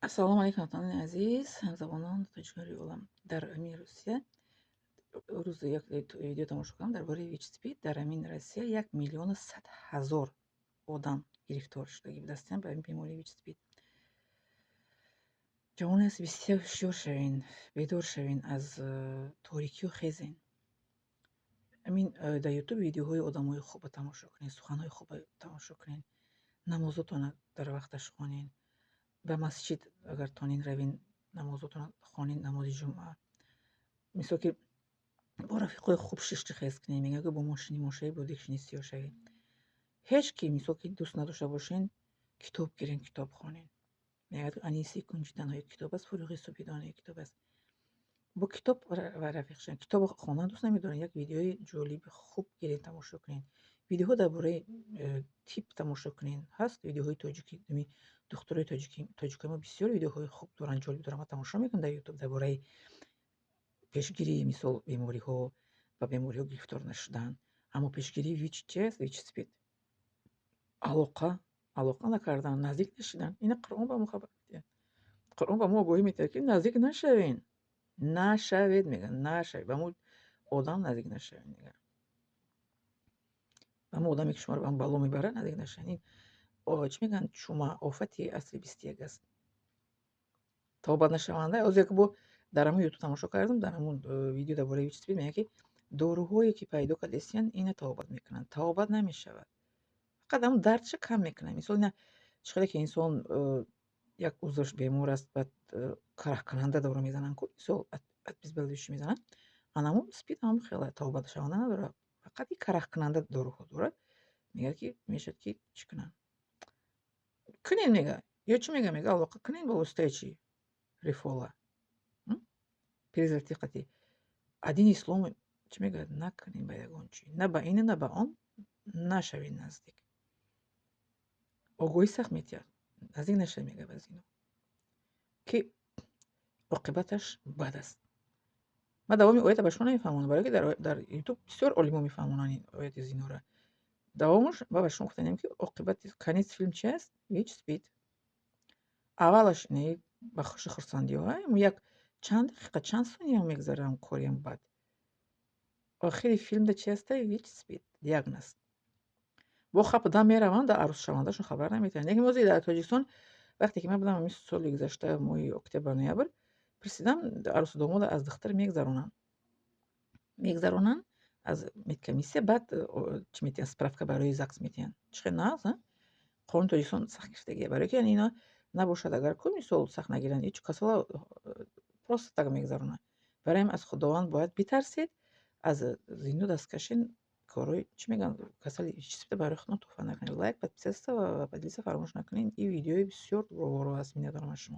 ассалому алайкум ватанони азиз, ҳамзабонон тоҷикони олам. Дар амин Русия рӯз як видео тамошо кардам дар бораи ВИЧ-СПИД. Дар амин Россия 1,100,000 одам гирифтор шудагӣ будастанд ба ин бемории ВИЧ-СПИД. ҷавони аз бисёр ҳушёр шавен, бедор шавен, аз торикиҳо хезен. Амин дар ютуб видеоҳои одамои хубро тамошо кунед, суханҳои хубро тамошо кунед, намозотонро дар вақташ хонед, ба масҷид агар тонин равен, намозотонро хонед, намози ҷумъа. Мисол ки бо рафиқои хуб шишти хез кунед, мегӯяд ки бо мошини мошавӣ бо дикшини сиёҳ шавед. Ҳеҷ ки мисол ки дӯст надошта бошен, китоб гирен, китоб хонед. мегӯяд ки Аниси Кунҷи танҳои китоб аст, Фуруғи Субҳидони китоб аст. Бо китоб рафиқ шавед. Китобро хондан дӯст намедоред, як видеои ҷолиби хуб гиред, тамошо кунед. Видеоҳо дар бораи тиб тамошо кунед. Ҳаст видеоҳои тоҷикӣ, духтурои тоҷикои мо бисёр видеоҳои хуб доранд, ҷолиб доранд. Ма тамошо мекунам дар ютуб дар бораи пешгирии мисол бемориҳо, ба бемориҳо гирифтор нашудан. Аммо пешгирии ВИЧ чиест? ВИЧ-СПИД. алоқа накардан, наздик нашидан. Ина Қуръон ба мо хабар медиҳад. Қуръон ба мо огоҳӣ медиҳад ки наздик нашавен. Нашавед мегӯяд, нашавед. Ба мо одам наздик нашавед мегӯяд. Ба мо одаме ки шуморо ба бало мебарад наздик нашавед. Ин чӣ мегӯянд? Чума, офати асри 21 аст. Тобатнашаванда як бор дар ҳамон ютуб тамошо кардам, дар ҳамон видео дар бораи ВИЧ-СПИД мегӯяд ки доруҳое ки пайдо кардастиянд, ина табобат мекунанд. Табобат намешавад. Фақат ҳамн дардша кам мекунад. Мисол ина чӣ қадar ки инсон як узрш бемор аст, баъд карахкунанда дору мезананд, мисол обезболивающий мезананд, анамон СПИД ҳам хеле табобатшаванда надорад. Фақат ин карахкунанда доруҳо дорад. мегӯяд ки мешавад ки чӣ кунанд? Кунед мегӯяд. Ё чӣ мегӯяд? Мегӯяд алоқа кунед бо воситаи чӣ? Рифола. презерватив қатъӣ. Аддини ислом чӣ мегӯяд? Накунед ба ягон чӣ. На ба ин, на ба он нашавед наздик. Огоҳӣ сахт медиҳад. Наздик нашавед мегӯяд ба зино. Ки оқибаташ бад аст. Ман давоми оятро ба шумо намефаҳмонам, барои ки дар ютуб бисёр олимон мефаҳмонанд ин ояти зиноро. Давомаш ба шумо гуфтанидем ки оқибати конец филм чи аст? ВИЧ-СПИД. аввалаш ба хуши хурсандиҳо, як чанд дақиқа, чанд сония мегзарад кориям бад. Охири филмда чи аста? ВИЧ-СПИД диагноз. бо хапдан мераванд, дар арӯзшавандашон хабар наметиҳанд. Лекин боз дар Тоҷикистон вақте ки ман будам ҳамин соли гузашта моҳи октябр, ноябр пурсидам, арӯсу домода аз духтар мегзаронанд аз медкомиссия, баъд чӣ метиҳанд, справка барои ЗАГС метиҳанд. Чӣ хел нағз? Қонуни Тоҷикистон сахт гирифтагиа, барои ки ино набошад, агар ку мисол сахт нагиранд, ҳеҷ касола просто так мегзаронанд. Барои ҳамин аз худованд бояд битарсед, аз зино даст кашен, корҳои чӣ мегӯянд, касали ВИЧ-СПИДро барои худтон тухфа накунед. Лайк, подписаться ва поделиться фаромӯш накунед. Ин видеои бисёр воро аст, миннатдорам аз шумо.